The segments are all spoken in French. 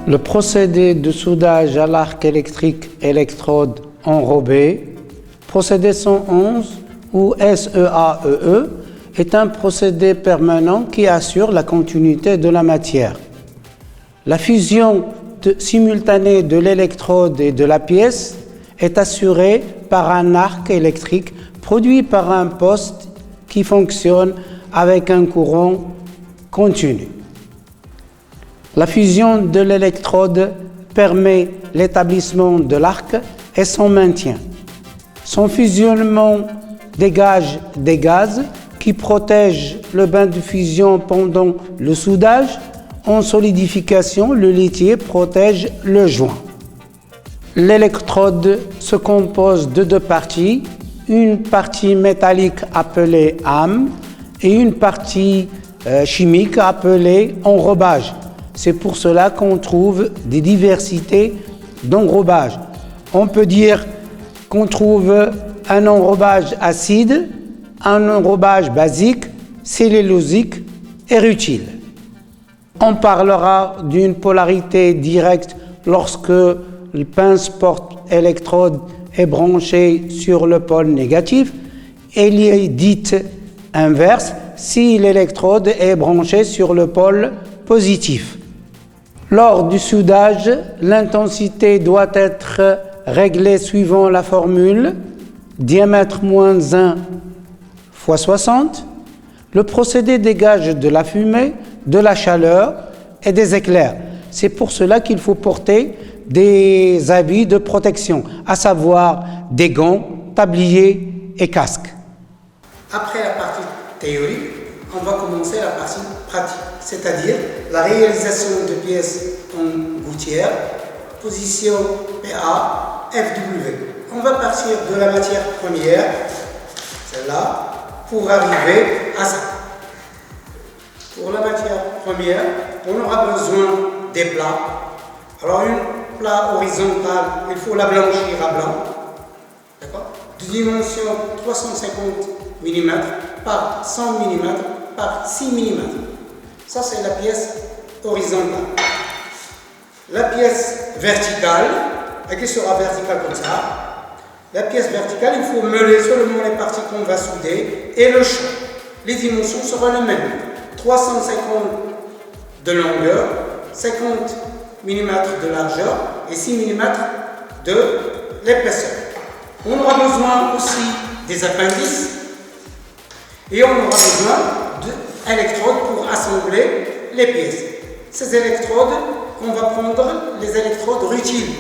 Le procédé de soudage à l'arc électrique électrode enrobé, procédé 111 ou SEAEE, est un procédé permanent qui assure la continuité de la matière. La fusion simultanée de l'électrode et de la pièce est assurée par un arc électrique produit par un poste qui fonctionne avec un courant continu. La fusion de l'électrode permet l'établissement de l'arc et son maintien. Son fusionnement dégage des gaz qui protègent le bain de fusion pendant le soudage. En solidification, le lithier protège le joint. L'électrode se compose de deux parties, une partie métallique appelée âme et une partie chimique appelée enrobage. C'est pour cela qu'on trouve des diversités d'enrobage. On peut dire qu'on trouve un enrobage acide, un enrobage basique, cellulosique et rutile. On parlera d'une polarité directe lorsque le pince porte-électrode est branché sur le pôle négatif et il est dite inverse si l'électrode est branchée sur le pôle positif. Lors du soudage, l'intensité doit être réglée suivant la formule diamètre moins 1 fois 60. Le procédé dégage de la fumée, de la chaleur et des éclairs. C'est pour cela qu'il faut porter des habits de protection, à savoir des gants, tabliers et casques. Après la partie théorique, on va commencer la partie pratique, c'est-à-dire la réalisation de pièces en gouttière, position PA, FW. On va partir de la matière première, celle-là, pour arriver à ça. Pour la matière première, on aura besoin des plats. Alors, une plat horizontal, il faut la blanchir à blanc, d'accord, de dimension 350 mm par 100 mm par 6 mm. Ça, c'est la pièce horizontale. La pièce verticale, qui sera verticale comme ça. La pièce verticale, il faut meuler seulement les parties qu'on va souder et le champ. Les dimensions seront les mêmes. 350 de longueur, 50 mm de largeur et 6 mm de l'épaisseur. On aura besoin aussi des appendices et on aura besoin d'électrodes pour assembler les pièces. Ces électrodes, on va prendre les électrodes rutiles.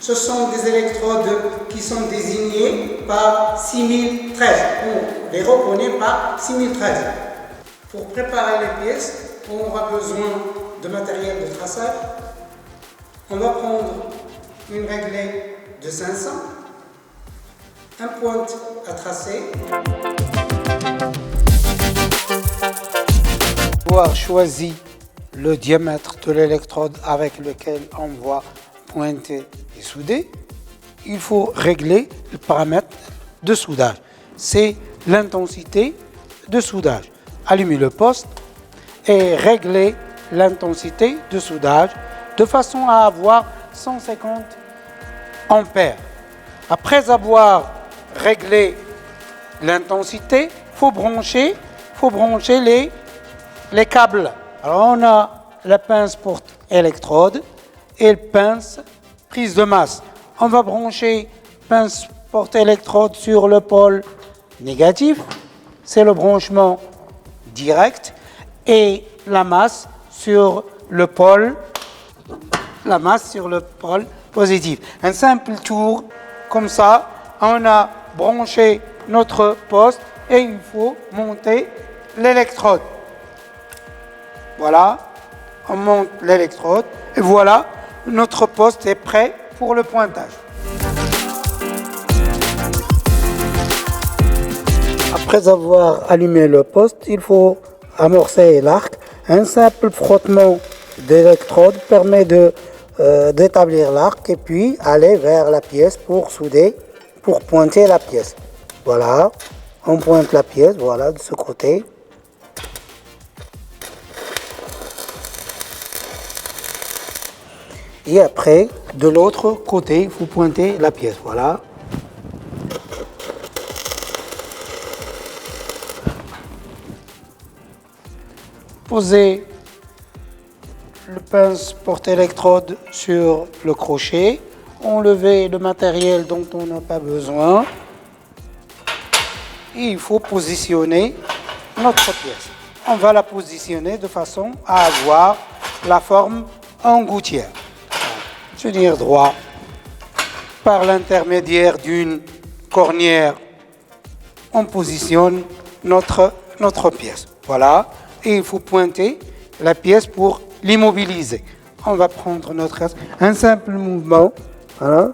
Ce sont des électrodes qui sont désignées par 6013. On les reconnaît par 6013. Pour préparer les pièces, on aura besoin de matériel de traçage. On va prendre une réglée de 500, un pointe à tracer. Avoir choisi le diamètre de l'électrode avec lequel on va pointer et souder, il faut régler le paramètre de soudage. C'est l'intensité de soudage. Allumer le poste et régler l'intensité de soudage de façon à avoir 150 ampères. Après avoir réglé l'intensité, il faut brancher les câbles. Alors on a la pince porte-électrode et le pince prise de masse. On va brancher pince porte-électrode sur le pôle négatif, c'est le branchement direct, et la masse sur le pôle positif. Un simple tour, comme ça, on a branché notre poste et il faut monter l'électrode. Voilà, on monte l'électrode et voilà, notre poste est prêt pour le pointage. Après avoir allumé le poste, il faut amorcer l'arc. Un simple frottement d'électrode permet d'établir l'arc et puis aller vers la pièce pour souder, pour pointer la pièce. Voilà, on pointe la pièce, voilà, de ce côté. Et après, de l'autre côté, il faut pointer la pièce. Voilà. Posez le pince porte-électrode sur le crochet. Enlevez le matériel dont on n'a pas besoin. Et il faut positionner notre pièce. On va la positionner de façon à avoir la forme en gouttière. Tenir droit par l'intermédiaire d'une cornière. On positionne notre pièce. Voilà. Et il faut pointer la pièce pour l'immobiliser. On va prendre un simple mouvement. Voilà.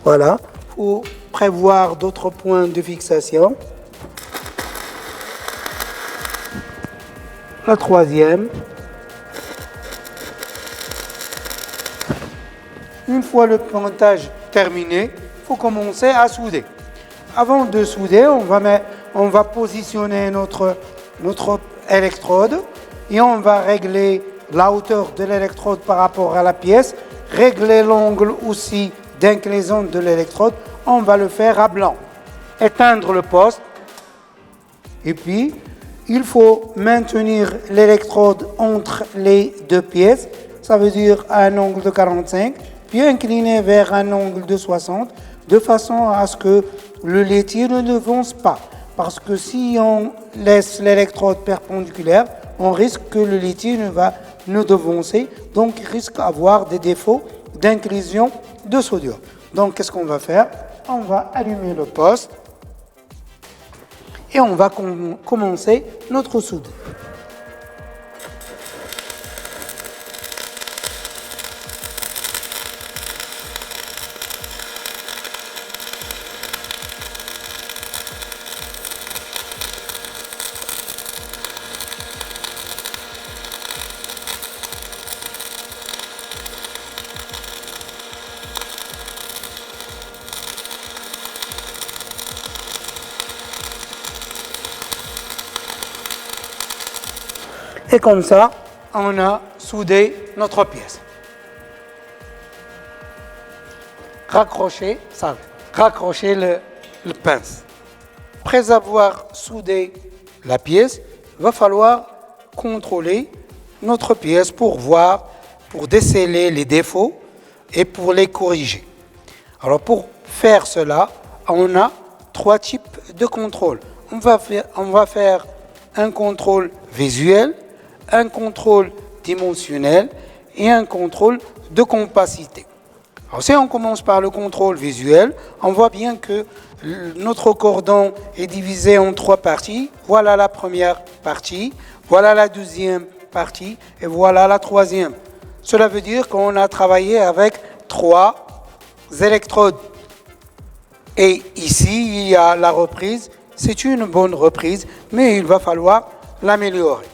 Voilà. Il faut prévoir d'autres points de fixation. La troisième. Une fois le pointage terminé, il faut commencer à souder. Avant de souder, on va positionner notre électrode et on va régler la hauteur de l'électrode par rapport à la pièce, régler l'angle aussi d'inclinaison de l'électrode. On va le faire à blanc. Éteindre le poste et puis il faut maintenir l'électrode entre les deux pièces, ça veut dire à un angle de 45, puis incliner vers un angle de 60, de façon à ce que le laitier ne devance pas. Parce que si on laisse l'électrode perpendiculaire, on risque que le laitier ne devancer, donc il risque d'avoir des défauts d'inclusion de soudure. Donc qu'est-ce qu'on va faire? On va allumer le poste et on va commencer notre soude. Et comme ça, on a soudé notre pièce. Raccrochez le pince. Après avoir soudé la pièce, il va falloir contrôler notre pièce pour voir, pour déceler les défauts et pour les corriger. Alors pour faire cela, on a 3 types de contrôle. On va faire un contrôle visuel, un contrôle dimensionnel et un contrôle de compacité. Alors si on commence par le contrôle visuel, on voit bien que notre cordon est divisé en 3 parties. Voilà la première partie, voilà la deuxième partie et voilà la troisième. Cela veut dire qu'on a travaillé avec 3 électrodes. Et ici, il y a la reprise. C'est une bonne reprise, mais il va falloir l'améliorer.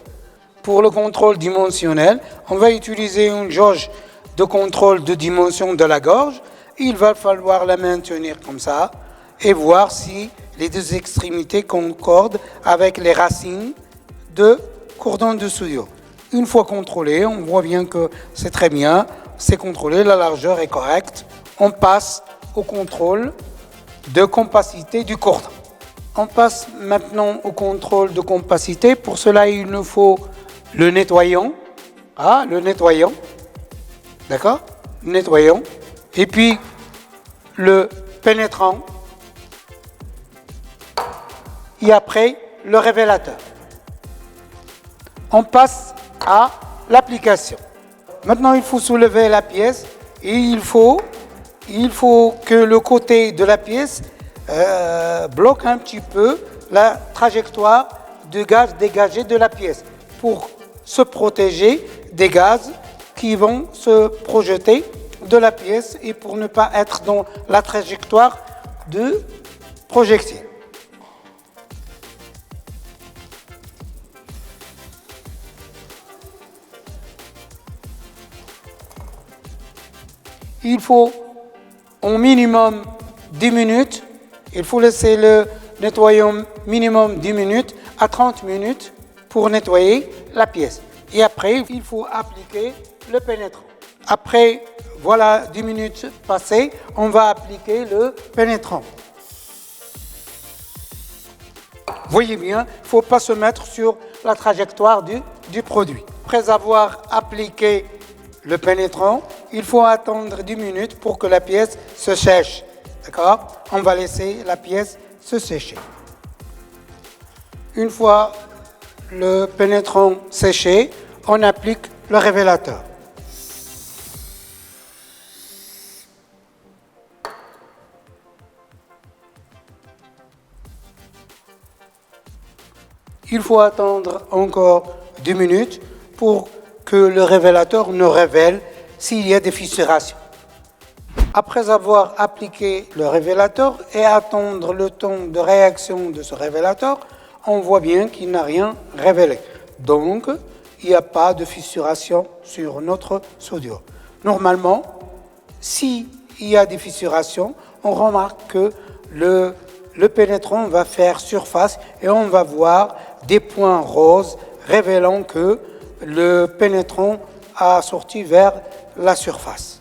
Pour le contrôle dimensionnel, on va utiliser une jauge de contrôle de dimension de la gorge. Il va falloir la maintenir comme ça et voir si les 2 extrémités concordent avec les racines de cordon de soudure. Une fois contrôlé, on voit bien que c'est très bien, c'est contrôlé, la largeur est correcte. On passe au contrôle de compacité du cordon. On passe maintenant au contrôle de compacité. Pour cela, il nous faut le nettoyant. Le nettoyant. D'accord? Nettoyant. Et puis, le pénétrant. Et après, le révélateur. On passe à l'application. Maintenant, il faut soulever la pièce et il faut que le côté de la pièce bloque un petit peu la trajectoire de gaz dégagé de la pièce pour se protéger des gaz qui vont se projeter de la pièce et pour ne pas être dans la trajectoire de projectile. Il faut au minimum 10 minutes. Il faut laisser le nettoyant minimum 10 minutes à 30 minutes pour nettoyer la pièce. Et après, il faut appliquer le pénétrant. Après, voilà 10 minutes passées, on va appliquer le pénétrant. Voyez bien, il ne faut pas se mettre sur la trajectoire du produit. Après avoir appliqué le pénétrant, il faut attendre 10 minutes pour que la pièce se sèche. D'accord? On va laisser la pièce se sécher. Une fois le pénétrant séché, on applique le révélateur. Il faut attendre encore 2 minutes pour que le révélateur nous révèle s'il y a des fissurations. Après avoir appliqué le révélateur et attendre le temps de réaction de ce révélateur, on voit bien qu'il n'a rien révélé. Donc, il n'y a pas de fissuration sur notre soudure. Normalement, s'il y a des fissurations, on remarque que le pénétrant va faire surface et on va voir des points roses révélant que le pénétrant a sorti vers la surface.